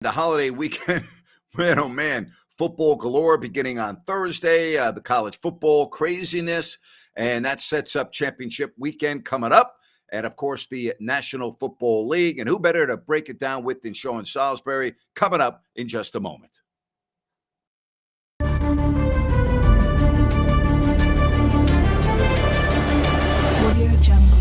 The holiday weekend, man, oh man, football galore beginning on Thursday, the college football craziness, and that sets up championship weekend coming up. And of course, the National Football League. And who better to break it down with than Sean Salisbury coming up in just a moment. Audio Jungle.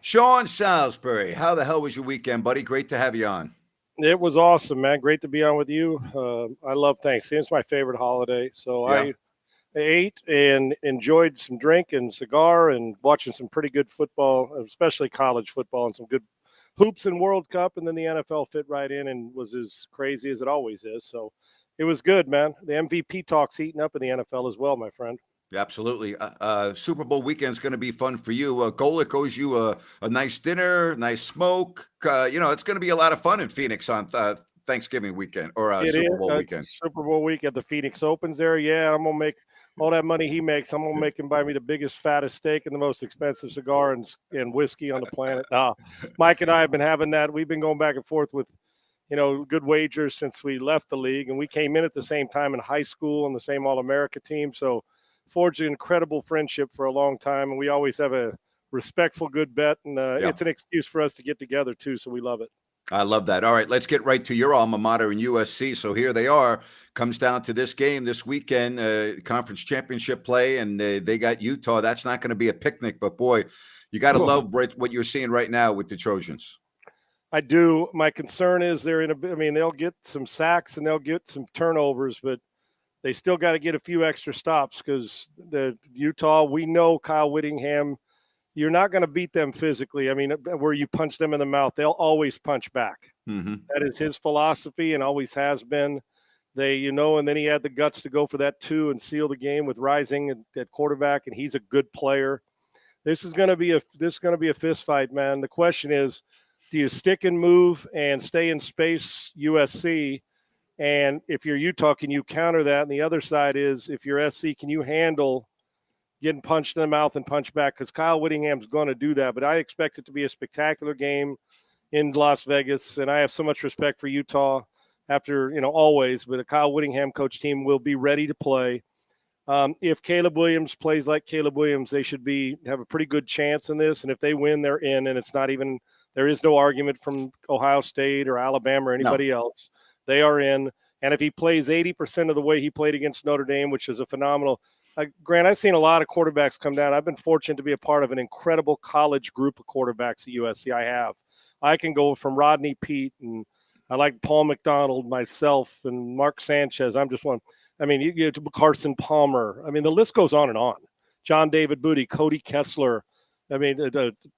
Sean Salisbury, how the hell was your weekend, buddy? Great to have you on. It was awesome, man. Great to be on with you. I love Thanksgiving. It's my favorite holiday. So Yeah. I ate and enjoyed some drink and cigar and watching some pretty good football, especially college football, and some good hoops and World Cup. And then the NFL fit right in and was as crazy as it always is. So it was good, man. The MVP talk's heating up in the NFL as well, my friend. Absolutely. Super Bowl weekend is going to be fun for you. Golick owes you a nice dinner, nice smoke. It's going to be a lot of fun in Phoenix on Thanksgiving weekend or Super Bowl weekend. Super Bowl weekend. The Phoenix Opens there. Yeah, I'm going to make all that money he makes. I'm going to make him buy me the biggest, fattest steak and the most expensive cigar and whiskey on the planet. Mike and I have been having that. We've been going back and forth with, good wagers since we left the league. And we came in at the same time in high school on the same All-America team. So forged an incredible friendship for a long time, and we always have a respectful, good bet, and it's an excuse for us to get together too, so we love it. I love that. All right, let's get right to your alma mater in USC. So here they are. Comes down to this game this weekend, conference championship play, and they got Utah. That's not going to be a picnic, but boy, you got to love what you're seeing right now with the Trojans. I do. My concern is they'll get some sacks and they'll get some turnovers, but they still got to get a few extra stops because the Utah, we know Kyle Whittingham, you're not going to beat them physically. I mean, where you punch them in the mouth, they'll always punch back. Mm-hmm. That is his philosophy and always has been. And then he had the guts to go for that 2 and seal the game with Rising at quarterback, and he's a good player. This is going to be a fist fight, man. The question is, do you stick and move and stay in space USC? And if you're Utah, can you counter that? And the other side is, if you're SC, can you handle getting punched in the mouth and punch back? Because Kyle Whittingham's going to do that. But I expect it to be a spectacular game in Las Vegas. And I have so much respect for Utah after, always. But a Kyle Whittingham coach team will be ready to play. If Caleb Williams plays like Caleb Williams, they should have a pretty good chance in this. And if they win, they're in. And there is no argument from Ohio State or Alabama or anybody else. They are in. And if he plays 80% of the way he played against Notre Dame, which is a phenomenal Grant, I've seen a lot of quarterbacks come down. I've been fortunate to be a part of an incredible college group of quarterbacks at USC. I have. I can go from Rodney Peete, and I like Paul McDonald, myself, and Mark Sanchez. I'm just one. I mean, you get to Carson Palmer. I mean, the list goes on and on. John David Booty, Cody Kessler. I mean,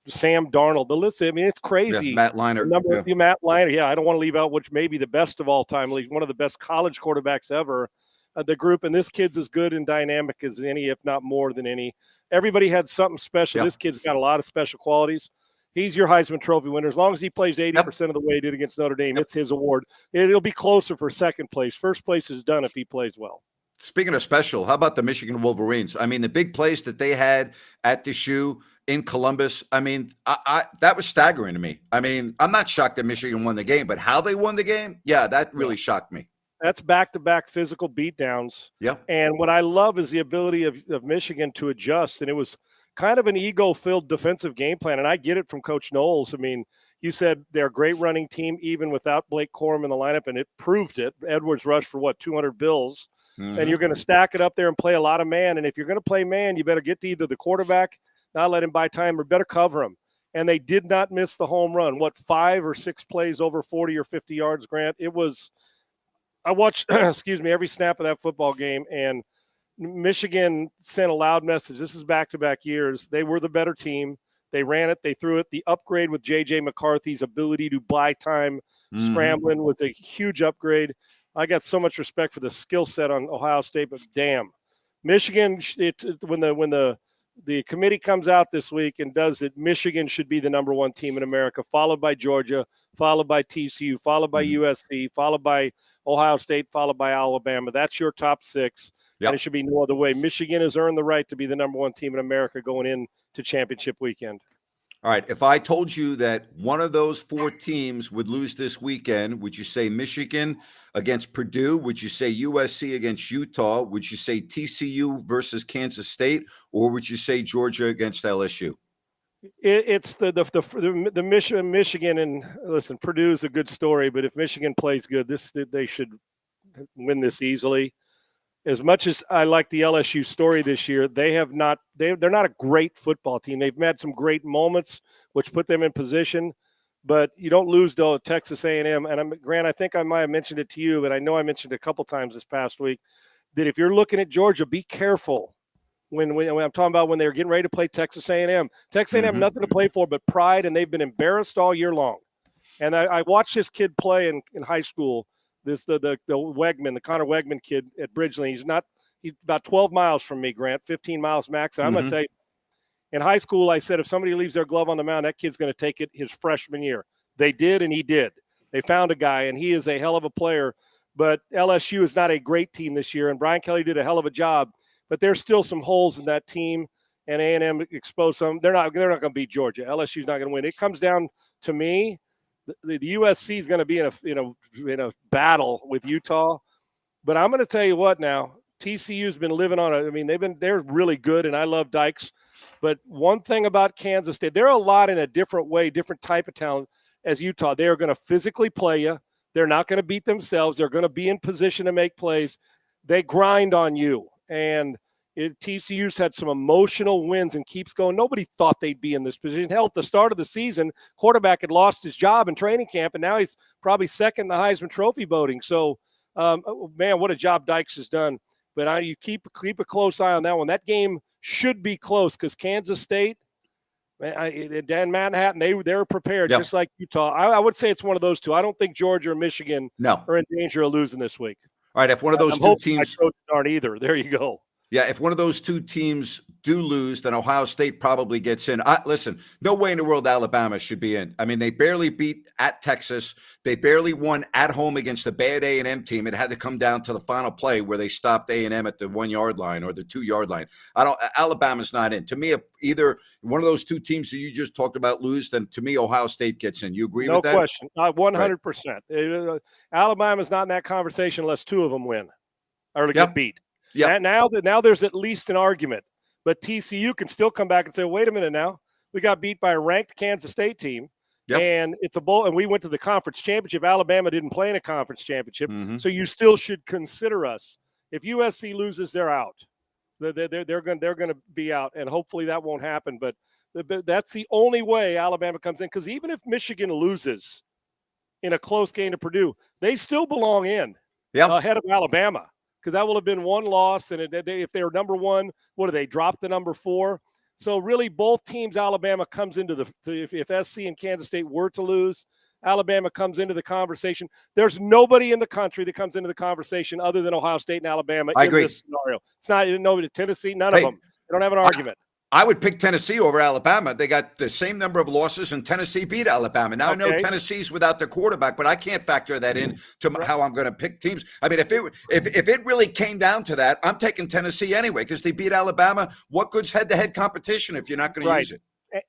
Sam Darnold. The list, I mean, it's crazy. Yeah, Matt Leinart. Matt Leinart. Yeah, I don't want to leave out which may be the best of all time, like one of the best college quarterbacks ever. The group, and this kid's as good and dynamic as any, if not more than any. Everybody had something special. This kid's got a lot of special qualities. He's your Heisman Trophy winner. As long as he plays 80% of the way he did against Notre Dame, it's his award. It'll be closer for second place. First place is done if he plays well. Speaking of special, how about the Michigan Wolverines? I mean, the big plays that they had at the shoe in Columbus, I mean, that was staggering to me. I mean, I'm not shocked that Michigan won the game, but how they won the game, that really shocked me. That's back-to-back physical beatdowns. Yeah. And what I love is the ability of Michigan to adjust. And it was kind of an ego-filled defensive game plan. And I get it from Coach Knowles. I mean, you said they're a great running team even without Blake Corum in the lineup, and it proved it. Edwards rushed for, 200 bills. Mm-hmm. And you're going to stack it up there and play a lot of man. And if you're going to play man, you better get to either the quarterback, not let him buy time, or better cover him. And they did not miss the home run. 5 or 6 plays over 40 or 50 yards, Grant? It was – I watched, every snap of that football game, and Michigan sent a loud message. This is back-to-back years. They were the better team. They ran it. They threw it. The upgrade with J.J. McCarthy's ability to buy time scrambling was a huge upgrade. I got so much respect for the skill set on Ohio State, but damn, Michigan, when the committee comes out this week and does it, Michigan should be the number one team in America, followed by Georgia, followed by TCU, followed by USC, followed by Ohio State, followed by Alabama. That's your top six, and it should be no other way. Michigan has earned the right to be the number one team in America going into championship weekend. All right. If I told you that one of those four teams would lose this weekend, would you say Michigan against Purdue? Would you say USC against Utah? Would you say TCU versus Kansas State? Or would you say Georgia against LSU? It's the Michigan, and listen, Purdue is a good story, but if Michigan plays good, they should win this easily. As much as I like the LSU story this year, they're not a great football team. They've had some great moments, which put them in position, but you don't lose to Texas A&M. And Grant, I think I might have mentioned it to you, but I know I mentioned it a couple times this past week, that if you're looking at Georgia, be careful when I'm talking about when they're getting ready to play Texas A&M. Texas A&M nothing to play for but pride, and they've been embarrassed all year long. And I watched this kid play in high school. The Wegman, the Connor Wegman kid at Bridgeland. He's about 12 miles from me, Grant, 15 miles max. And I'm going to tell you, in high school, I said, if somebody leaves their glove on the mound, that kid's going to take it his freshman year. They did, and he did. They found a guy, and he is a hell of a player. But LSU is not a great team this year, and Brian Kelly did a hell of a job. But there's still some holes in that team, and A&M exposed some. They're not going to beat Georgia. LSU's not going to win. It comes down to me. The USC is going to be in a battle with Utah, but I'm going to tell you what now. TCU's been living on it. I mean, they're really good, and I love Dykes. But one thing about Kansas State, they're a lot in a different way, different type of talent as Utah. They are going to physically play you. They're not going to beat themselves. They're going to be in position to make plays. They grind on you, and TCU's had some emotional wins and keeps going. Nobody thought they'd be in this position. Hell, at the start of the season, quarterback had lost his job in training camp, and now he's probably second in the Heisman Trophy voting. So, man, what a job Dykes has done. But you keep a close eye on that one. That game should be close because Kansas State, Dan Manhattan, they were prepared just like Utah. I would say it's one of those two. I don't think Georgia or Michigan are in danger of losing this week. All right, if one of those two teams aren't either, there you go. Yeah, if one of those two teams do lose, then Ohio State probably gets in. Listen, no way in the world Alabama should be in. I mean, they barely beat at Texas. They barely won at home against a bad A&M team. It had to come down to the final play where they stopped A&M at the 1 yard line or the 2 yard line. Alabama's not in. To me, if either one of those two teams that you just talked about lose, then to me, Ohio State gets in. You agree with that? No question. 100%. Right. Alabama's not in that conversation unless two of them win or get beat. Yeah. Now there's at least an argument, but TCU can still come back and say, "Wait a minute, now we got beat by a ranked Kansas State team, and it's a bowl, and we went to the conference championship. Alabama didn't play in a conference championship, so you still should consider us. If USC loses, they're out. They're going to be out, and hopefully that won't happen. But that's the only way Alabama comes in, because even if Michigan loses in a close game to Purdue, they still belong in ahead of Alabama." Because that will have been one loss, and if they were number one, what do they drop to number 4? So really, both teams, Alabama comes into if SC and Kansas State were to lose, Alabama comes into the conversation. There's nobody in the country that comes into the conversation other than Ohio State and Alabama in this scenario. It's not nobody. Tennessee, none of them. They don't have an argument. I would pick Tennessee over Alabama. They got the same number of losses, and Tennessee beat Alabama. Now, I know Tennessee's without their quarterback, but I can't factor that in to how I'm going to pick teams. I mean, if it really came down to that, I'm taking Tennessee anyway because they beat Alabama. What good's head-to-head competition if you're not going to use it?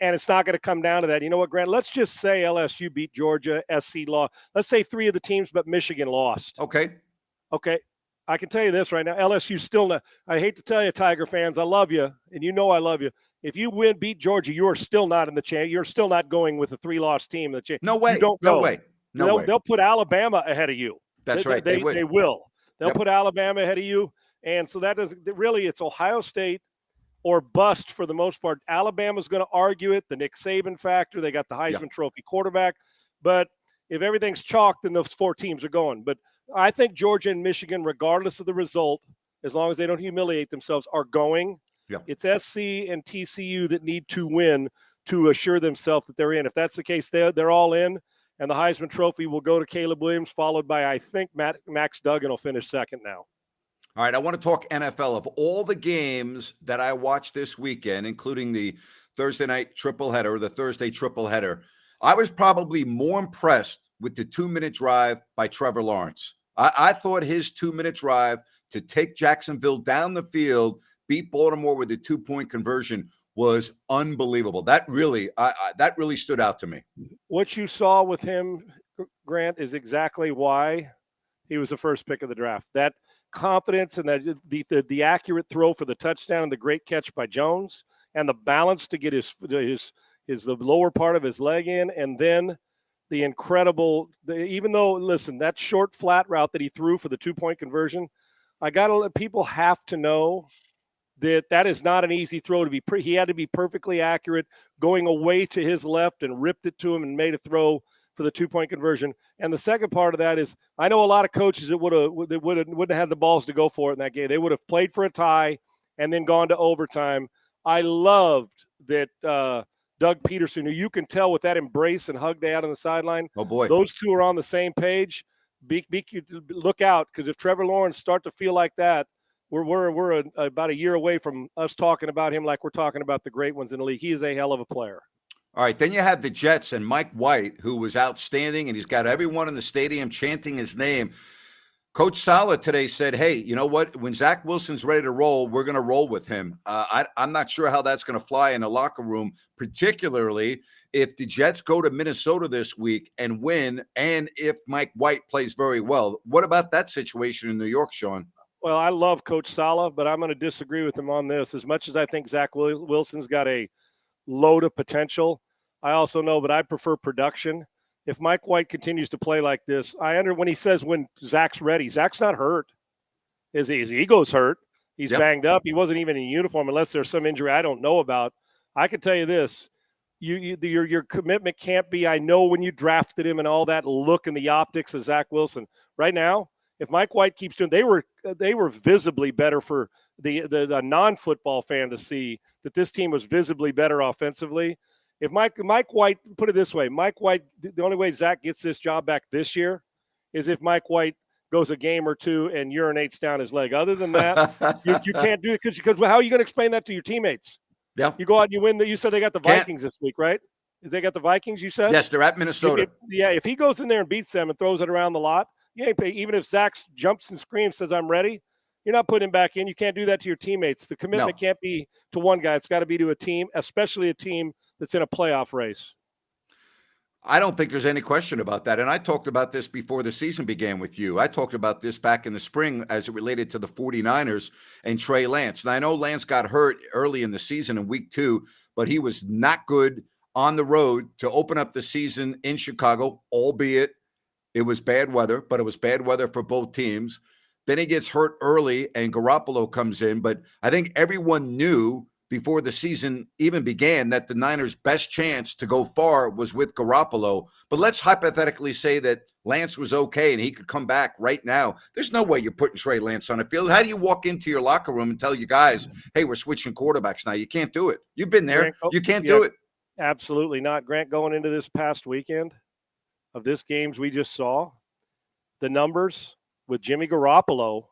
And it's not going to come down to that. You know what, Grant? Let's just say LSU beat Georgia, SC lost. Let's say 3 of the teams, but Michigan lost. Okay. I can tell you this right now. LSU still not. I hate to tell you, Tiger fans, I love you, and you know I love you. If you beat Georgia, you are still not in the chain. You're still not going with a 3-loss team in the chain. No way. You don't go. No way. They'll put Alabama ahead of you. That's right. They will. They'll put Alabama ahead of you, and so that doesn't really. It's Ohio State or bust for the most part. Alabama's going to argue it. The Nick Saban factor. They got the Heisman Trophy quarterback, but if everything's chalked, then those 4 teams are going. But I think Georgia and Michigan, regardless of the result, as long as they don't humiliate themselves, are going. Yeah. It's SC and TCU that need to win to assure themselves that they're in. If that's the case, they're all in, and the Heisman Trophy will go to Caleb Williams, followed by, I think, Max Duggan will finish second now. All right, I want to talk NFL. Of all the games that I watched this weekend, including the Thursday night triple header, the Thursday triple header, I was probably more impressed with the 2 minute drive by Trevor Lawrence. I thought his 2 minute drive to take Jacksonville down the field, beat Baltimore with a 2 point conversion was unbelievable. That really stood out to me. What you saw with him, Grant, is exactly why he was the first pick of the draft. That confidence and that the accurate throw for the touchdown and the great catch by Jones and the balance to get the lower part of his leg in, and then the incredible, even though, listen, that short flat route that he threw for the 2 point conversion, I got to let people have to know that is not an easy throw to be. He had to be perfectly accurate, going away to his left and ripped it to him and made a throw for the 2 point conversion. And the second part of that is, I know a lot of coaches that wouldn't have had the balls to go for it in that game. They would have played for a tie and then gone to overtime. I loved that Doug Peterson, who you can tell with that embrace and hug they had on the sideline. Oh boy, those two are on the same page. Look out, because if Trevor Lawrence start to feel like that, we're about a year away from us talking about him like we're talking about the great ones in the league. He is a hell of a player. All right, then you have the Jets and Mike White, who was outstanding, and he's got everyone in the stadium chanting his name. Coach Saleh today said, hey, you know what? When Zach Wilson's ready to roll, we're going to roll with him. I'm not sure how that's going to fly in the locker room, particularly if the Jets go to Minnesota this week and win, and if Mike White plays very well. What about that situation in New York, Sean? Well, I love Coach Saleh, but I'm going to disagree with him on this. As much as I think Zach Wilson's got a load of potential, I also know, but I prefer production. If Mike White continues to play like this, when he says when Zach's ready, Zach's not hurt. His ego's hurt. He's banged up. He wasn't even in uniform unless there's some injury I don't know about. I can tell you this. Your commitment can't be, I know when you drafted him and all that look and the optics of Zach Wilson. Right now, if Mike White keeps doing, they were visibly better for the non-football fan to see that this team was visibly better offensively. If Mike White, put it this way, Mike White, the only way Zach gets this job back this year is if Mike White goes a game or two and urinates down his leg. Other than that, you can't do it because how are you going to explain that to your teammates? Yeah, you go out and you win. You said they got the Vikings this week, right? They got the Vikings, you said? Yes, they're at Minnesota. If he goes in there and beats them and throws it around the lot, even if Zach jumps and screams, says, I'm ready, you're not putting him back in. You can't do that to your teammates. The commitment can't be to one guy. It's got to be to a team, especially a team that's in a playoff race. I don't think there's any question about that. And I talked about this before the season began with you. I talked about this back in the spring as it related to the 49ers and Trey Lance. And I know Lance got hurt early in the season in week 2, but he was not good on the road to open up the season in Chicago, albeit it was bad weather, but it was bad weather for both teams. Then he gets hurt early and Garoppolo comes in. But I think everyone knew before the season even began that the Niners' best chance to go far was with Garoppolo. But let's hypothetically say that Lance was okay and he could come back right now. There's no way you're putting Trey Lance on the field. How do you walk into your locker room and tell you guys, hey, we're switching quarterbacks now? You can't do it. You've been there. You can't do it. Absolutely not. Grant, going into this past weekend of this games we just saw, the numbers with Jimmy Garoppolo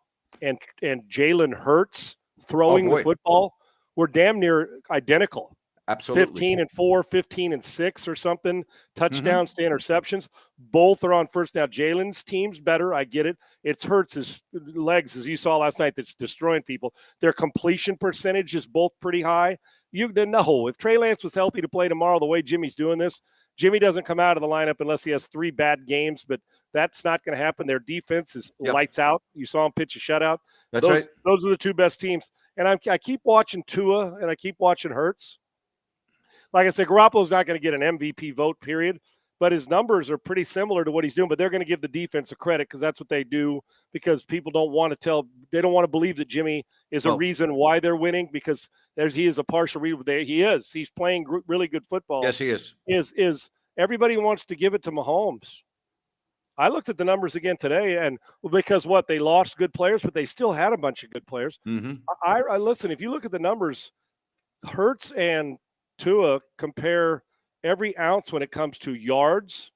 and Jalen Hurts throwing the football were damn near identical. Absolutely. 15-4, 15-6 or something, touchdowns to interceptions. Both are on first. Now, Jalen's team's better. I get it. It's Hurts' legs, as you saw last night, that's destroying people. Their completion percentage is both pretty high. You know, if Trey Lance was healthy to play tomorrow the way Jimmy's doing this, Jimmy doesn't come out of the lineup unless he has 3 bad games, but that's not going to happen. Their defense is lights out. You saw him pitch a shutout. That's right. Those are the 2 best teams. And I keep watching Tua and I keep watching Hurts. Like I said, Garoppolo's not going to get an MVP vote, period, but his numbers are pretty similar to what he's doing, but they're going to give the defense a credit because that's what they do, because people don't want to believe that Jimmy is a reason why they're winning, because he is a partial reason. He's playing really good football. Yes, he is. Is everybody wants to give it to Mahomes. I looked at the numbers again today, and because they lost good players, but they still had a bunch of good players. Mm-hmm. I listen, if you look at the numbers, Hurts and Tua compare every ounce when it comes to yards.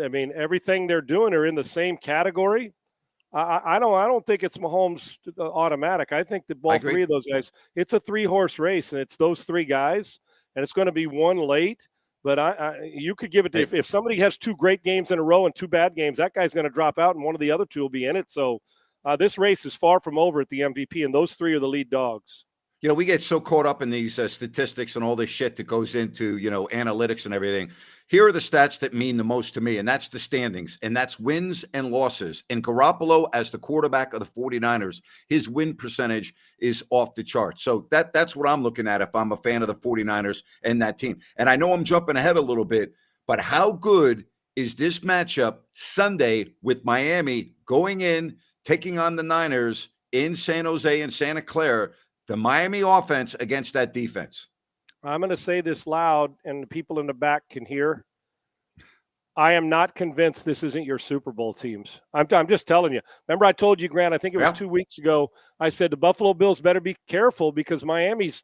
I mean, everything they're doing are in the same category. I don't think it's Mahomes automatic. I think that I all agree. three of those guys, it's a 3-horse race, and it's those three guys, and it's going to be one late. But you could give it to, Hey, if somebody has 2 great games in a row and 2 bad games, that guy's going to drop out, and one of the other 2 will be in it. So this race is far from over at the MVP, and those 3 are the lead dogs. we get so caught up in these statistics and all this shit that goes into, analytics and everything. Here are the stats that mean the most to me, and that's the standings, and that's wins and losses. And Garoppolo, as the quarterback of the 49ers, his win percentage is off the chart. So that's what I'm looking at if I'm a fan of the 49ers and that team. And I know I'm jumping ahead a little bit, but how good is this matchup Sunday with Miami going in, taking on the Niners in San Jose and Santa Clara, the Miami offense against that defense? I'm going to say this loud, and the people in the back can hear. I am not convinced this isn't your Super Bowl teams. I'm just telling you. Remember, I told you, Grant, I think it was 2 weeks ago, I said the Buffalo Bills better be careful because Miami's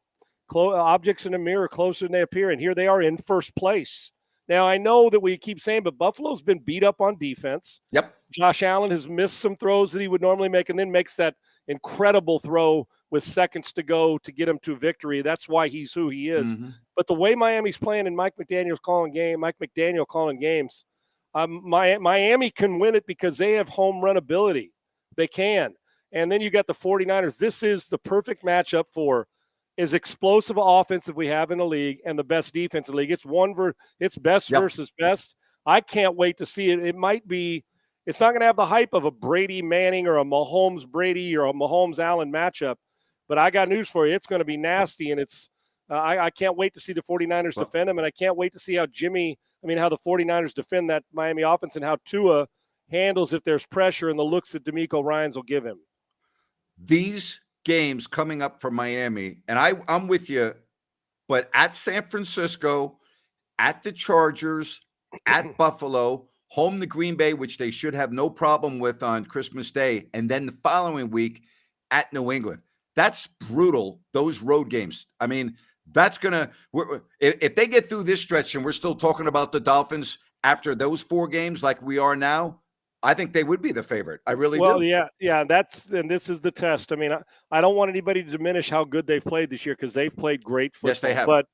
objects in the mirror closer than they appear, and here they are in first place. Now, I know that we keep saying, but Buffalo's been beat up on defense. Yep. Josh Allen has missed some throws that he would normally make, and then makes that incredible throw with seconds to go to get him to victory. That's why he's who he is. Mm-hmm. But the way Miami's playing and Mike McDaniel calling games, Miami can win it because they have home run ability. They can. And then you got the 49ers. This is the perfect matchup for as explosive offense we have in the league and the best defense in the league. It's best versus best. I can't wait to see it. It's not going to have the hype of a Brady Manning or a Mahomes Brady or a Mahomes Allen matchup, but I got news for you. It's going to be nasty, and I can't wait to see the 49ers defend them, and I can't wait to see how the 49ers defend that Miami offense and how Tua handles if there's pressure and the looks that DeMeco Ryans will give him. These games coming up for Miami, and I'm with you, but at San Francisco, at the Chargers, at Buffalo, home to Green Bay, which they should have no problem with on Christmas Day, and then the following week at New England. That's brutal, those road games. I mean, that's going to – if they get through this stretch and we're still talking about the Dolphins after those 4 games like we are now, I think they would be the favorite. I really do. Well, yeah, and this is the test. I mean, I don't want anybody to diminish how good they've played this year because they've played great football. Yes, they have. But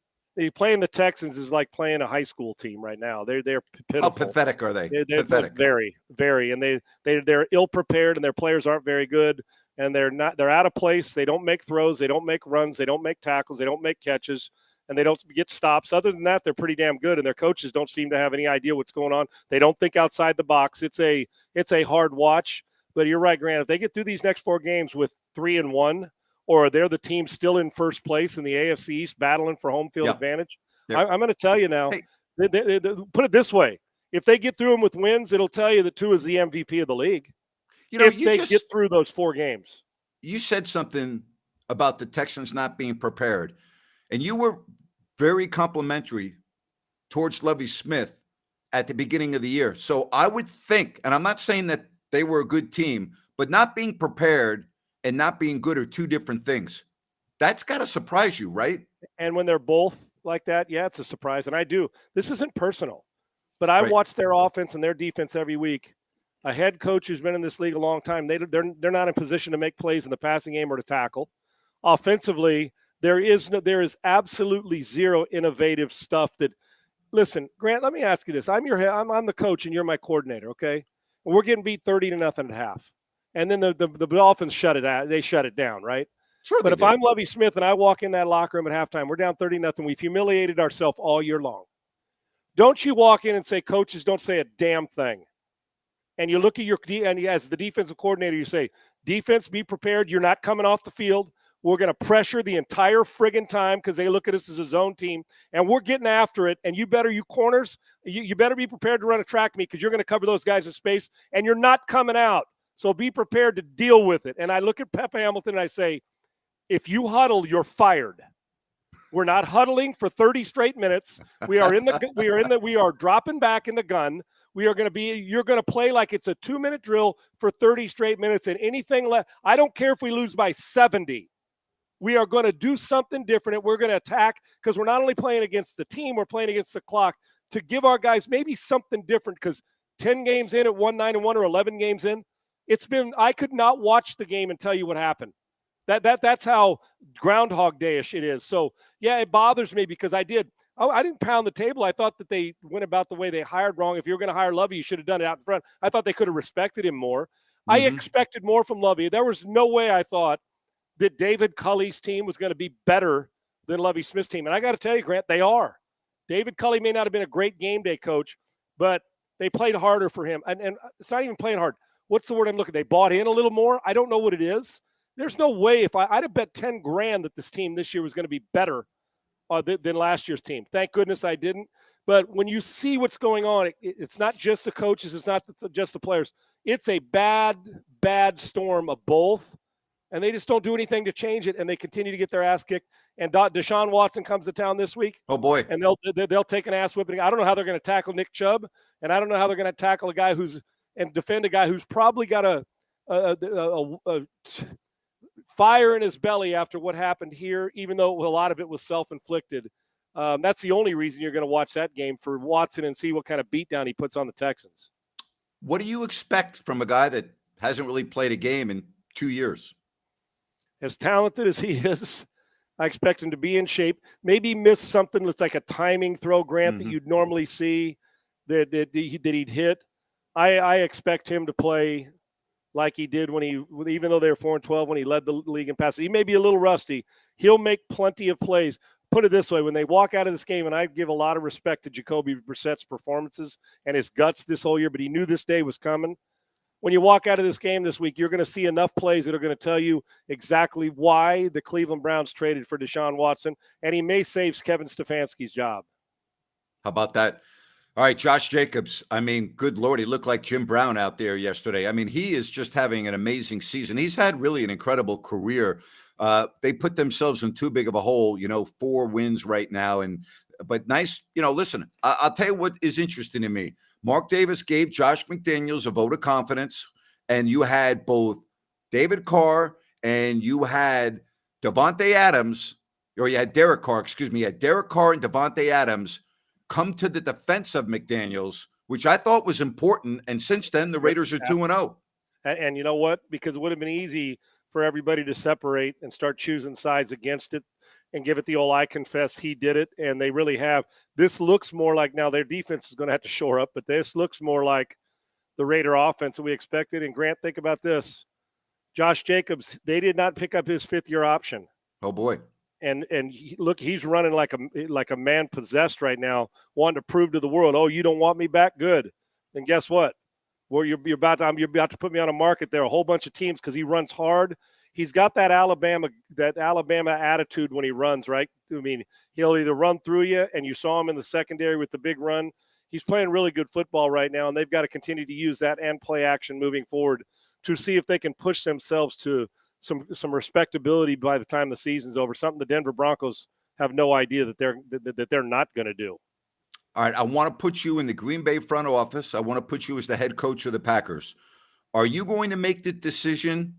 playing the Texans is like playing a high school team right now. They're pitiful. How pathetic are they? They're pathetic. Very, very, and they're ill prepared, and their players aren't very good, and they're out of place. They don't make throws, they don't make runs, they don't make tackles, they don't make catches, and they don't get stops. Other than that, they're pretty damn good, and their coaches don't seem to have any idea what's going on. They don't think outside the box. It's a hard watch. But you're right, Grant. If they get through these next 4 games with 3-1. Or they're the team still in first place in the AFC East battling for home field advantage. I'm going to tell you now, put it this way. If they get through them with wins, it'll tell you that Tua is the MVP of the league. If they get through those 4 games. You said something about the Texans not being prepared, and you were very complimentary towards Lovie Smith at the beginning of the year. So I would think, and I'm not saying that they were a good team, but not being prepared and not being good are 2 different things. That's got to surprise you, right? And when they're both like that, yeah, it's a surprise. And I do. This isn't personal, but I watch their offense and their defense every week. A head coach who's been in this league a long time, they're not in position to make plays in the passing game or to tackle. Offensively, there is absolutely zero innovative stuff that. Listen, Grant, let me ask you this. I'm the coach and you're my coordinator, okay? And we're getting beat 30-0 at half. And then the Dolphins shut it out. They shut it down, right? Sure. But if I'm Lovie Smith and I walk in that locker room at halftime, we're down 30-0. We've humiliated ourselves all year long. Don't you walk in and say, coaches, don't say a damn thing. And you look at and as the defensive coordinator, you say, defense, be prepared. You're not coming off the field. We're going to pressure the entire friggin' time because they look at us as a zone team, and we're getting after it. And you corners, you better be prepared to run a track meet because you're going to cover those guys in space, and you're not coming out. So be prepared to deal with it. And I look at Pep Hamilton and I say, if you huddle, you're fired. We're not huddling for 30 straight minutes. We are dropping back in the gun. You're going to play like it's a 2-minute drill for 30 straight minutes, and anything left. I don't care if we lose by 70. We are going to do something different. We're going to attack because we're not only playing against the team, we're playing against the clock to give our guys maybe something different because 10 games in at 1-9-1 or 11 games in, I could not watch the game and tell you what happened. That's how Groundhog Day-ish it is. So yeah, it bothers me because I didn't pound the table. I thought that they went about the way they hired wrong. If you were going to hire Lovey, you should have done it out in front. I thought they could have respected him more. I expected more from Lovey. There was no way I thought that David Culley's team was going to be better than Lovey Smith's team. And I got to tell you, Grant, they are. David Culley may not have been a great game day coach, but they played harder for him. And it's not even playing hard. What's the word I'm looking at? They bought in a little more. I don't know what it is. There's no way I'd have bet 10 grand that this team this year was going to be better than last year's team. Thank goodness I didn't. But when you see what's going on, it's not just the coaches. It's not just the players. It's a bad storm of both. And they just don't do anything to change it, and they continue to get their ass kicked. And Deshaun Watson comes to town this week. Oh, boy. And they'll take an ass whipping. I don't know how they're going to tackle Nick Chubb, and I don't know how they're going to tackle a guy and defend a guy who's probably got a fire in his belly after what happened here, even though a lot of it was self-inflicted. That's the only reason you're going to watch that game, for Watson, and see what kind of beatdown he puts on the Texans. What do you expect from a guy that hasn't really played a game in 2 years? As talented as he is, I expect him to be in shape. Maybe miss something that's like a timing throw, Grant, that you'd normally see that he'd hit. I expect him to play like he did even though they were 4-12 when he led the league in passes. He may be a little rusty. He'll make plenty of plays. Put it this way, when they walk out of this game, and I give a lot of respect to Jacoby Brissett's performances and his guts this whole year, but he knew this day was coming. When you walk out of this game this week, you're going to see enough plays that are going to tell you exactly why the Cleveland Browns traded for Deshaun Watson, and he may save Kevin Stefanski's job. How about that? All right, Josh Jacobs. I mean, good Lord, he looked like Jim Brown out there yesterday. I mean, he is just having an amazing season. He's had really an incredible career. They put themselves in too big of a hole, 4 wins right now. But nice, listen, I'll tell you what is interesting to me. Mark Davis gave Josh McDaniels a vote of confidence, and you had both David Carr and you had Devontae Adams, or you had Derek Carr, you had Derek Carr and Devontae Adams come to the defense of McDaniels, which I thought was important. And since then, the Raiders are 2-0. And you know what? Because it would have been easy for everybody to separate and start choosing sides against it and give it the old, I confess he did it. And they really have. This looks more like, now their defense is going to have to shore up, but this looks more like the Raider offense that we expected. And Grant, think about this. Josh Jacobs, they did not pick up his 5th-year option. Oh, boy. And look, he's running like a man possessed right now, wanting to prove to the world, oh, you don't want me back? Good. And guess what? Well, you're about to put me on a market there, a whole bunch of teams, because he runs hard. He's got that Alabama attitude when he runs, right? I mean, he'll either run through you, and you saw him in the secondary with the big run. He's playing really good football right now, and they've got to continue to use that and play action moving forward to see if they can push themselves to some respectability by the time the season's over, something the Denver Broncos have no idea that they're not going to do. All right, I want to put you in the Green Bay front office. I want to put you as the head coach of the Packers. Are you going to make the decision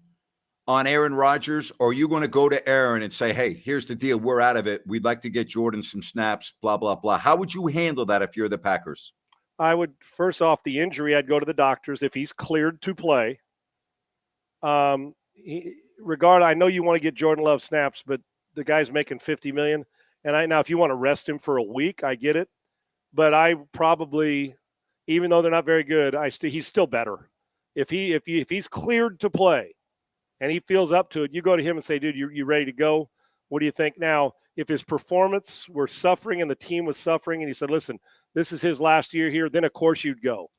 on Aaron Rodgers, or are you going to go to Aaron and say, hey, here's the deal, we're out of it, we'd like to get Jordan some snaps, blah, blah, blah? How would you handle that if you're the Packers? I would, first off, the injury, I'd go to the doctors if he's cleared to play. I know you want to get Jordan Love snaps, but the guy's making $50 million. And now if you want to rest him for a week, I get it. But I probably, even though they're not very good, he's still better. If he's cleared to play and he feels up to it, you go to him and say, dude, you ready to go? What do you think? Now, if his performance were suffering and the team was suffering and he said, listen, this is his last year here, then of course you'd go.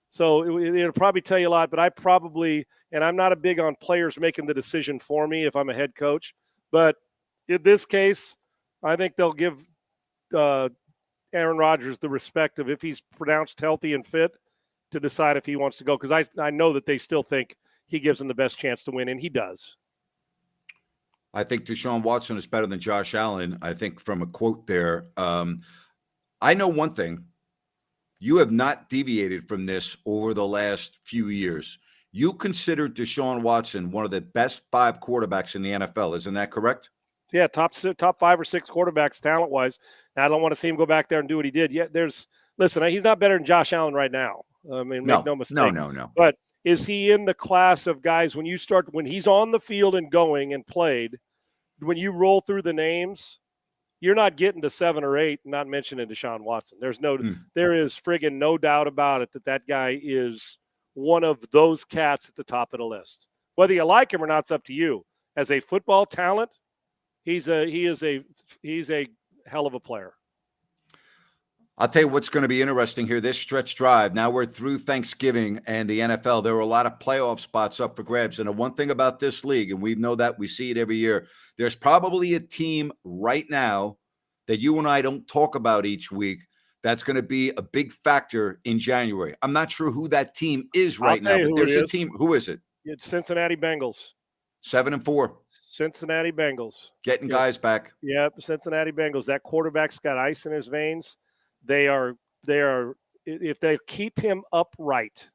So it'll probably tell you a lot, but and I'm not a big on players making the decision for me if I'm a head coach. But in this case, I think they'll give Aaron Rodgers the respect of, if he's pronounced healthy and fit, to decide if he wants to go. Because I know that they still think he gives them the best chance to win, and he does. I think Deshaun Watson is better than Josh Allen. I think from a quote there, I know one thing. You have not deviated from this over the last few years. You consider Deshaun Watson one of the best 5 quarterbacks in the NFL. Isn't that correct? Yeah, top 5 or 6 quarterbacks talent-wise. Now, I don't want to see him go back there and do what he did. Yeah, listen, he's not better than Josh Allen right now. I mean, make no mistake. No. But Is he in the class of guys when he's on the field and going and played, when you roll through the names, you're not getting to 7 or 8, not mentioning Deshaun Watson. There is friggin' no doubt about it that guy is one of those cats at the top of the list. Whether you like him or not, it's up to you. As a football talent, he's a hell of a player. I'll tell you what's going to be interesting here, this stretch drive. Now we're through Thanksgiving and the NFL. There were a lot of playoff spots up for grabs. And the one thing about this league, and we know that, we see it every year, there's probably a team right now that you and I don't talk about each week that's going to be a big factor in January. I'm not sure who that team is right now, but there's a team. Who is it? It's Cincinnati Bengals. 7-4. Cincinnati Bengals. Getting guys back. Yep, Cincinnati Bengals. That quarterback's got ice in his veins. They are if they keep him upright,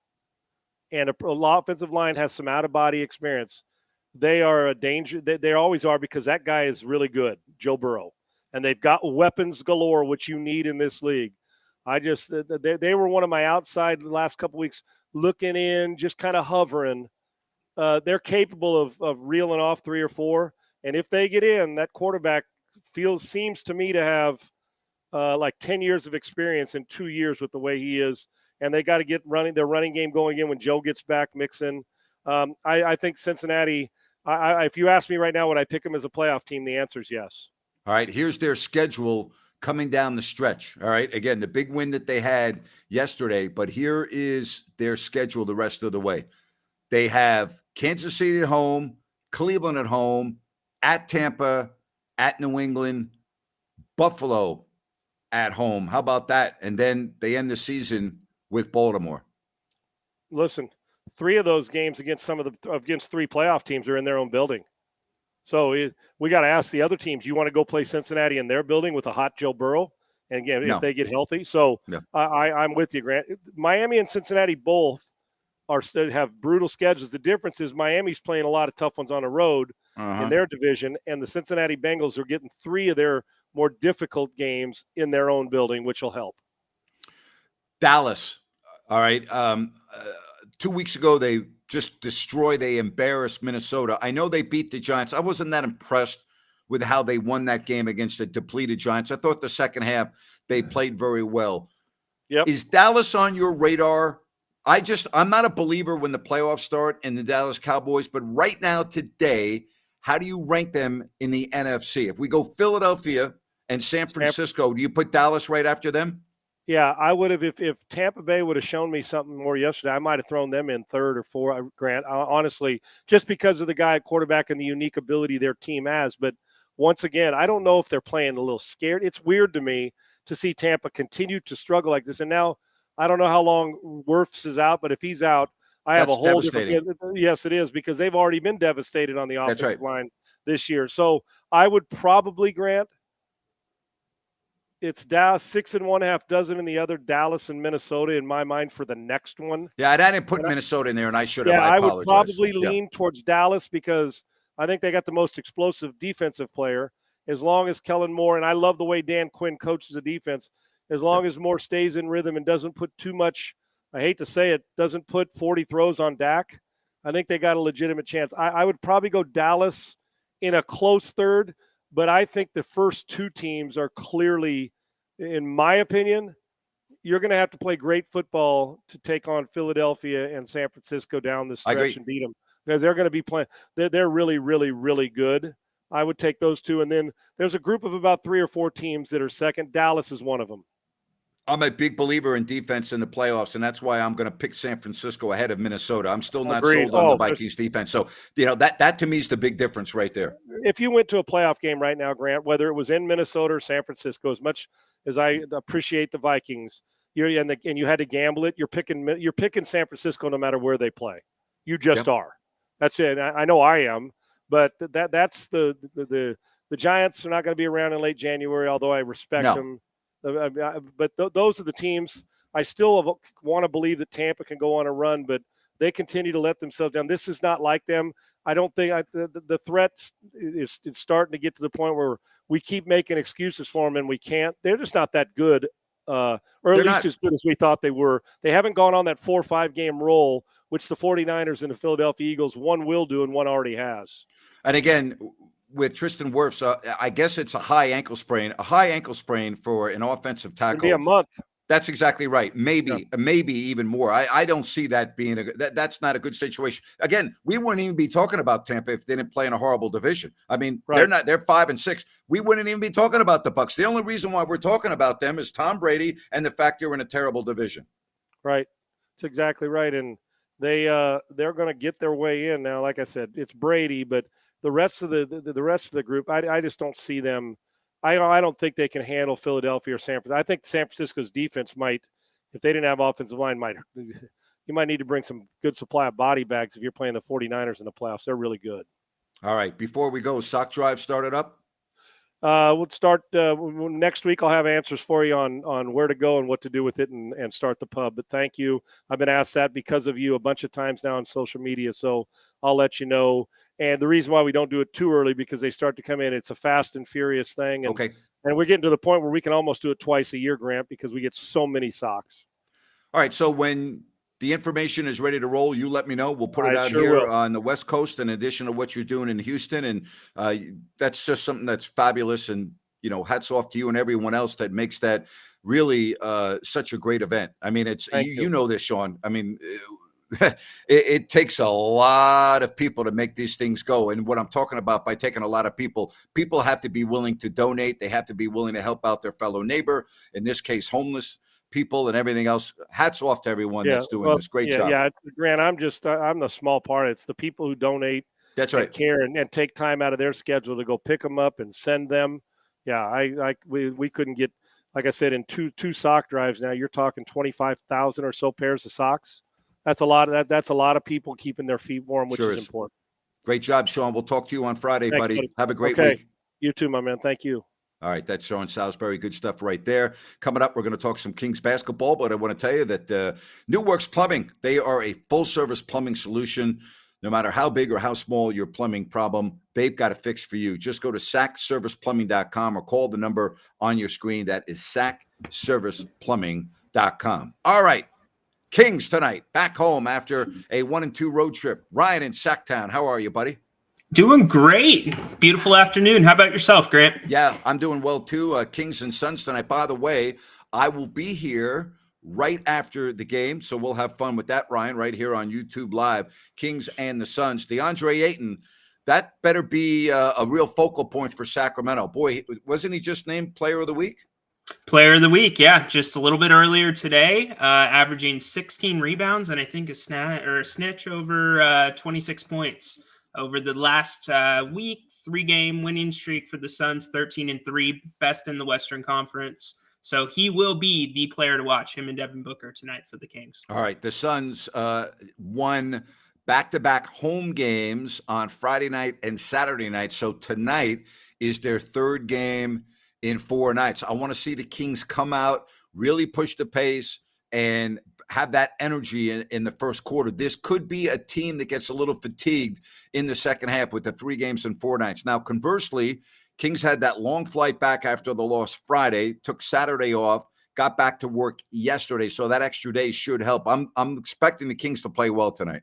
and a offensive line has some out-of-body experience, they are a danger. They always are, because that guy is really good, Joe Burrow. And they've got weapons galore, which you need in this league. They were one of my outside the last couple weeks, looking in, just kind of hovering. They're capable of reeling off 3 or 4. And if they get in, that quarterback seems to me to have like 10 years of experience in 2 years with the way he is. And they got to get their running game going again when Joe gets back mixing. I think Cincinnati, if you ask me right now, would I pick them as a playoff team? The answer is yes. All right, here's their schedule coming down the stretch. All right, again, the big win that they had yesterday, but here is their schedule the rest of the way. They have Kansas City at home, Cleveland at home, at Tampa, at New England, Buffalo at home. How about that? And then they end the season with Baltimore. Listen, 3 of those games against 3 playoff teams are in their own building. So we got to ask the other teams, you want to go play Cincinnati in their building with a hot Joe Burrow? And again, if they get healthy. So I'm with you, Grant. Miami and Cincinnati both have brutal schedules. The difference is Miami's playing a lot of tough ones on the road in their division, and the Cincinnati Bengals are getting 3 of their more difficult games in their own building, which will help. Dallas. All right. 2 weeks ago, they they embarrassed Minnesota. I know they beat the Giants. I wasn't that impressed with how they won that game against the depleted Giants. I thought the second half they played very well. Yep. Is Dallas on your radar? I'm not a believer when the playoffs start and the Dallas Cowboys, but right now, today, how do you rank them in the NFC? If we go Philadelphia and San Francisco, do you put Dallas right after them? Yeah, I would have. If Tampa Bay would have shown me something more yesterday, I might have thrown them in 3rd or 4th, Grant, honestly, just because of the guy at quarterback and the unique ability their team has. But once again, I don't know if they're playing a little scared. It's weird to me to see Tampa continue to struggle like this. And now I don't know how long Wirfs is out, but if he's out, I have a whole different. Yes, it is, because they've already been devastated on the offensive line this year. So I would probably, Grant, it's Dallas 6 1/2 dozen in the other, Dallas and Minnesota in my mind for the next one. Yeah, I didn't put Minnesota in there, and I should have. Yeah, I would probably lean towards Dallas because I think they got the most explosive defensive player. As long as Kellen Moore, and I love the way Dan Quinn coaches the defense, as long as Moore stays in rhythm and doesn't put too much, I hate to say it, doesn't put 40 throws on Dak, I think they got a legitimate chance. I would probably go Dallas in a close 3rd, but I think the first 2 teams are clearly, in my opinion, you're going to have to play great football to take on Philadelphia and San Francisco down the stretch and beat them, because they're going to be playing. They're really, really, really good. I would take those 2. And then there's a group of about 3 or 4 teams that are second. Dallas is one of them. I'm a big believer in defense in the playoffs, and that's why I'm going to pick San Francisco ahead of Minnesota. I'm still not sold on the Vikings defense. So, that to me is the big difference right there. If you went to a playoff game right now, Grant, whether it was in Minnesota or San Francisco, as much as I appreciate the Vikings, and you had to gamble it, you're picking San Francisco no matter where they play. You just are. That's it. I know I am, but that's the Giants are not going to be around in late January, although I respect them. But those are the teams. I still want to believe that Tampa can go on a run, but they continue to let themselves down. This is not like them. I don't think the threat is starting to get to the point where we keep making excuses for them, and we can't. They're just not that good, or at least as good as we thought they were. They haven't gone on that 4 or 5 game roll which the 49ers and the Philadelphia Eagles, one will do and one already has. And again, with Tristan Wirfs, I guess it's a high ankle sprain. A high ankle sprain for an offensive It'll be a tackle. month. That's exactly right. Maybe Yeah. even more. I don't see that being that's not a good situation. Again, we wouldn't even be talking about Tampa if they didn't play in a horrible division. I mean, Right. they're 5-6. We wouldn't even be talking about the Bucs. The only reason why we're talking about them is Tom Brady and the fact they're in a terrible division. Right. That's exactly right. And they're going to get their way in now. Like I said, it's Brady, but the rest of the rest of the group, I just don't see them. I don't think they can handle Philadelphia or San Francisco. I think San Francisco's defense might, if they didn't have offensive line, you might need to bring some good supply of body bags if you're playing the 49ers in the playoffs. They're really good. All right. Before we go, Sock Drive started up. We'll start next week. I'll have answers for you on where to go and what to do with it and start the pub. But thank you. I've been asked that because of you a bunch of times now on social media. So I'll let you know. And the reason why we don't do it too early, because they start to come in. It's a fast and furious thing. And, Okay. And we're getting to the point where we can almost do it twice a year, Grant, because we get so many socks. All right. So when the information is ready to roll, you let me know. We'll put it I out sure here will. on the West Coast in addition to what you're doing in Houston. And that's just something that's fabulous. And, hats off to you and everyone else that makes that really such a great event. I mean, it's you know this, Sean. I mean, it takes a lot of people to make these things go. And what I'm talking about by taking a lot of people have to be willing to donate. They have to be willing to help out their fellow neighbor, in this case, homeless people and everything else. Hats off to everyone that's doing this. Great job. Yeah, Grant, I'm the small part. It's the people who donate. That's right. And care and take time out of their schedule to go pick them up and send them. Yeah, we couldn't get, like I said, in two sock drives now. You're talking 25,000 or so pairs of socks. That's a lot. That's a lot of people keeping their feet warm, which is important. Great job, Sean. We'll talk to you on Friday, Thanks, buddy. Have a great okay. week. You too, my man. Thank you. All right, that's Sean Salisbury. Good stuff right there. Coming up, we're going to talk some Kings basketball, but I want to tell you that New Works Plumbing, they are a full-service plumbing solution. No matter how big or how small your plumbing problem, they've got a fix for you. Just go to SACServicePlumbing.com or call the number on your screen. That is SACServicePlumbing.com. All right, Kings tonight, back home after a 1-2 road trip. Ryan in Sacktown, how are you, buddy? Doing great. Beautiful afternoon. How about yourself, Grant? Yeah, I'm doing well too. Kings and Suns tonight. By the way, I will be here right after the game, so we'll have fun with that, Ryan, right here on YouTube Live. Kings and the Suns. DeAndre Ayton, that better be a real focal point for Sacramento. Boy, wasn't he just named Player of the Week? Player of the week, yeah. Just a little bit earlier today, averaging 16 rebounds and I think a snitch over 26 points. Over the last week, 3-game winning streak for the Suns, 13-3, best in the Western Conference. So he will be the player to watch, him and Devin Booker tonight for the Kings. All right, the Suns won back-to-back home games on Friday night and Saturday night. So tonight is their third game in 4 nights. I want to see the Kings come out, really push the pace, and have that energy in the first quarter. This could be a team that gets a little fatigued in the second half with the 3 games in 4 nights. Now, conversely, Kings had that long flight back after the loss Friday, took Saturday off, got back to work yesterday. So that extra day should help. I'm expecting the Kings to play well tonight.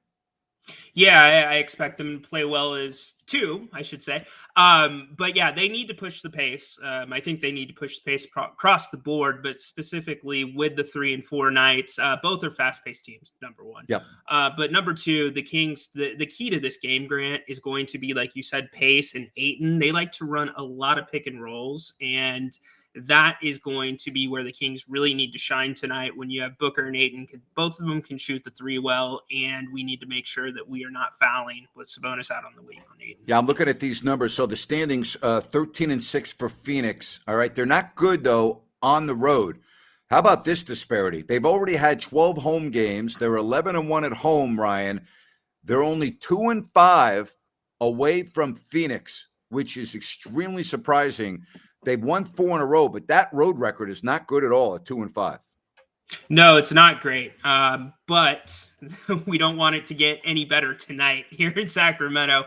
Yeah, I expect them to play well as two, I should say. But yeah, they need to push the pace. I think they need to push the pace across the board, but specifically with the 3 and 4 nights. Both are fast-paced teams, number one. Yep. But number two, the Kings, the key to this game, Grant, is going to be, like you said, pace and Ayton. They like to run a lot of pick and rolls, and that is going to be where the Kings really need to shine tonight when you have Booker and Ayton. Both of them can shoot the 3 well, and we need to make sure that we are not fouling with Sabonis out on the wing on Ayton. Yeah, I'm looking at these numbers. So the standings, 13-6 for Phoenix. All right, they're not good, though, on the road. How about this disparity? They've already had 12 home games. They're 11-1 at home, Ryan. They're only 2-5 away from Phoenix, which is extremely surprising. They've won 4 in a row, but that road record is not good at all at 2-5. No, it's not great. But we don't want it to get any better tonight here in Sacramento.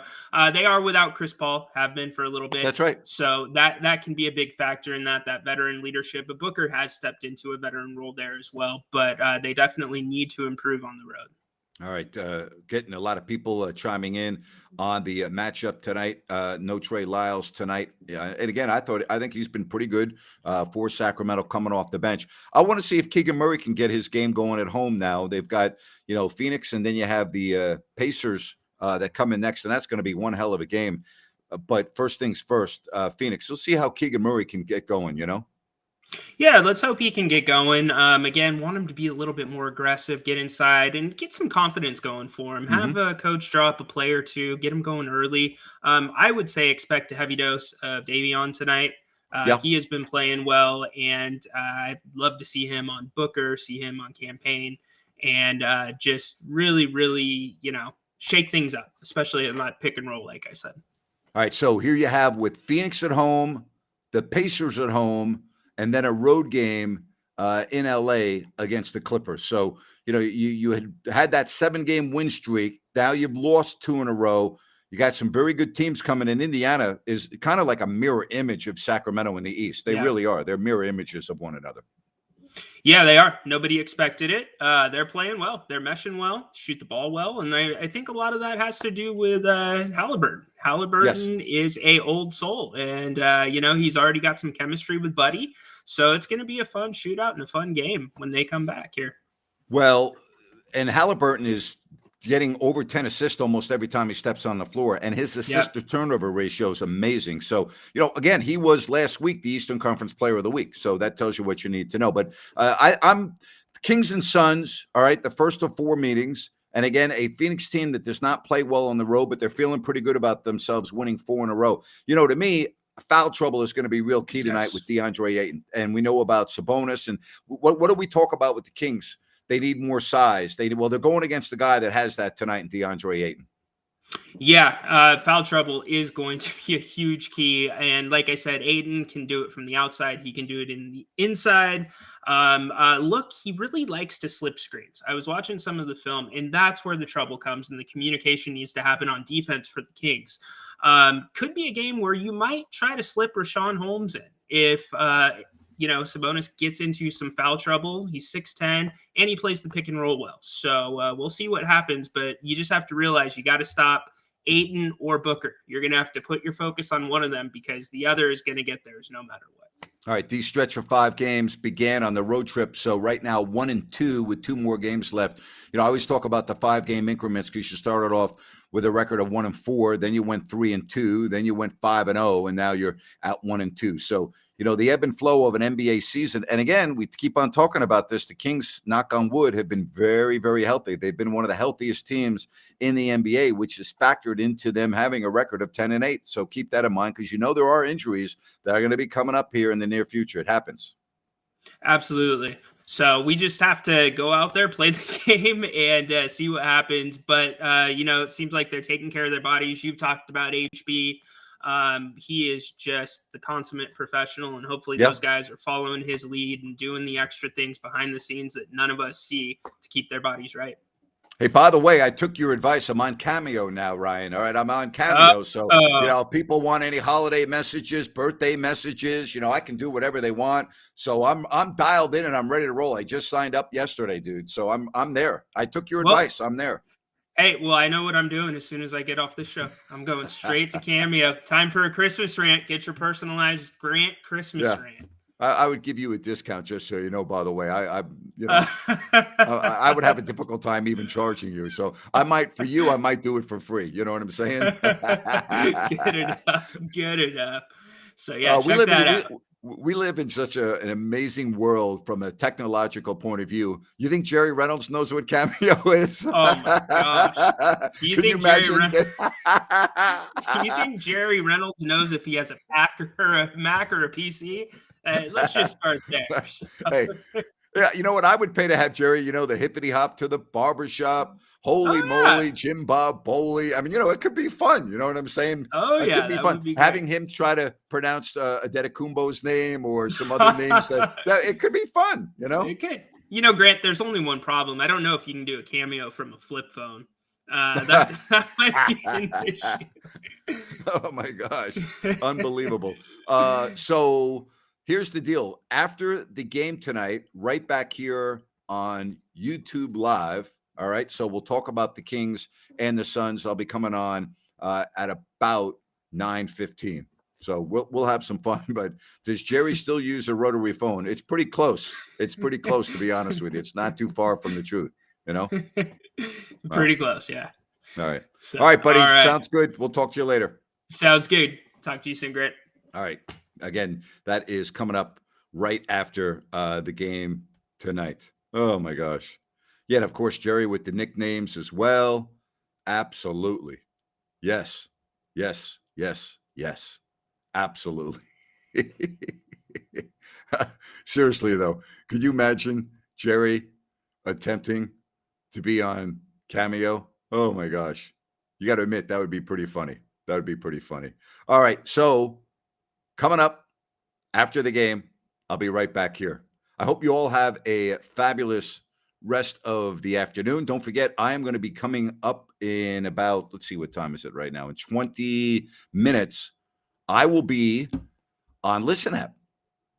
They are without Chris Paul, have been for a little bit. That's right. So that can be a big factor in that veteran leadership. But Booker has stepped into a veteran role there as well. But they definitely need to improve on the road. All right, getting a lot of people chiming in on the matchup tonight. No Trey Lyles tonight, and again, I think he's been pretty good for Sacramento coming off the bench. I want to see if Keegan Murray can get his game going at home. Now they've got Phoenix, and then you have the Pacers that come in next, and that's going to be one hell of a game. But first things first, Phoenix. We'll see how Keegan Murray can get going. Yeah, let's hope he can get going. Again, want him to be a little bit more aggressive, get inside, and get some confidence going for him. Have a coach draw up a play or two, get him going early. I would say expect a heavy dose of Davion tonight. He has been playing well, and I'd love to see him on Booker, see him on Campaign, and just really, really, shake things up, especially in that pick and roll, like I said. All right, so here you have with Phoenix at home, the Pacers at home, and then a road game in LA against the Clippers. So, you had that 7-game win streak. Now you've lost 2 in a row. You got some very good teams coming in. Indiana is kind of like a mirror image of Sacramento in the East. They really are. They're mirror images of one another. Yeah, they are. Nobody expected it. They're playing well. They're meshing well, shoot the ball well. And I think a lot of that has to do with Halliburton. Halliburton is a old soul. And, he's already got some chemistry with Buddy. So it's going to be a fun shootout and a fun game when they come back here. Well, and Halliburton is getting over 10 assists almost every time he steps on the floor, and his assist to turnover ratio is amazing. So, again, he was last week the Eastern Conference Player of the Week. So that tells you what you need to know. But I'm Kings and Suns. All right, the first of 4 meetings, and again, a Phoenix team that does not play well on the road, but they're feeling pretty good about themselves, winning 4 in a row. To me, foul trouble is going to be real key tonight with DeAndre Ayton, and we know about Sabonis. And what do we talk about with the Kings? They need more size. They're going against the guy that has that tonight in DeAndre Ayton. Yeah, foul trouble is going to be a huge key. And like I said, Ayton can do it from the outside. He can do it in the inside. Look, he really likes to slip screens. I was watching some of the film, and that's where the trouble comes, and the communication needs to happen on defense for the Kings. Could be a game where you might try to slip Rashawn Holmes in if Sabonis gets into some foul trouble. He's 6'10", and he plays the pick and roll well. So we'll see what happens, but you just have to realize you got to stop Ayton or Booker. You're going to have to put your focus on one of them because the other is going to get theirs no matter what. All right, these stretch of 5 games began on the road trip. So right now, 1-2 with 2 more games left. I always talk about the 5-game increments because you started off with a record of 1-4, then you went 3-2, then you went 5-0, and now you're at 1-2. So, the ebb and flow of an NBA season. And again, we keep on talking about this. The Kings, knock on wood, have been very, very healthy. They've been one of the healthiest teams in the NBA, which is factored into them having a record of 10-8. So keep that in mind because there are injuries that are going to be coming up here in the near future. It happens. Absolutely. So we just have to go out there, play the game, and see what happens. But, it seems like they're taking care of their bodies. You've talked about HB. He is just the consummate professional, and hopefully those guys are following his lead and doing the extra things behind the scenes that none of us see to keep their bodies right. Hey, by the way, I took your advice. I'm on Cameo now, Ryan. All right, I'm on Cameo. So, people want any holiday messages, birthday messages, I can do whatever they want. So I'm dialed in and I'm ready to roll. I just signed up yesterday, dude. So I'm there. I took your advice. I'm there. Hey, well, I know what I'm doing as soon as I get off this show. I'm going straight to Cameo. Time for a Christmas rant. Get your personalized Grant Christmas rant. I would give you a discount, just so you know, by the way. I would have a difficult time even charging you. So I might do it for free. You know what I'm saying? Good enough. So yeah, check that out. We live in such an amazing world from a technological point of view. You think Jerry Reynolds knows what Cameo is? Oh my gosh. Do you think Jerry Reynolds knows if he has a Mac or a PC? Let's just start there. Hey, yeah, you know what I would pay to have Jerry, the hippity hop to the barbershop. Holy moly, Jim Bob Bowley. I mean, it could be fun. You know what I'm saying? Oh, yeah. It could be fun. Having him try to pronounce Adetokumbo's name or some other names that it could be fun, It could. Grant, there's only one problem. I don't know if you can do a Cameo from a flip phone. That might be an issue. Oh, my gosh. Unbelievable. So here's the deal. After the game tonight, right back here on YouTube Live, All right. So we'll talk about the Kings and the Suns. I'll be coming on at about 9:15. So we'll have some fun. But does Jerry still use a rotary phone? It's pretty close. It's pretty close, to be honest with you. It's not too far from the truth, you know? Pretty close, yeah. All right. So, All right, buddy. all right. Sounds good. We'll talk to you later. Sounds good. Talk to you soon, Grit. All right. Again, that is coming up right after the game tonight. Oh, my gosh. Yeah, and of course, Jerry with the nicknames as well. Absolutely. Yes. Yes. Yes. Yes. Absolutely. Seriously, though, could you imagine Jerry attempting to be on Cameo? Oh, my gosh. You got to admit, that would be pretty funny. That would be pretty funny. All right. So coming up after the game, I'll be right back here. I hope you all have a fabulous rest of the afternoon. Don't forget, I am going to be coming up in about, let's see, what time is it right now? In 20 minutes, I will be on Listen App.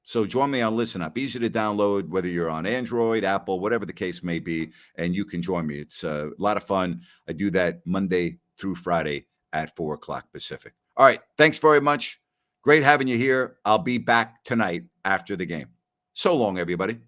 So join me on Listen App. Easy to download, whether you're on Android, Apple, whatever the case may be, and you can join me. It's a lot of fun. I do that Monday through Friday at 4 o'clock Pacific. All right. Thanks very much. Great having you here. I'll be back tonight after the game. So long, everybody.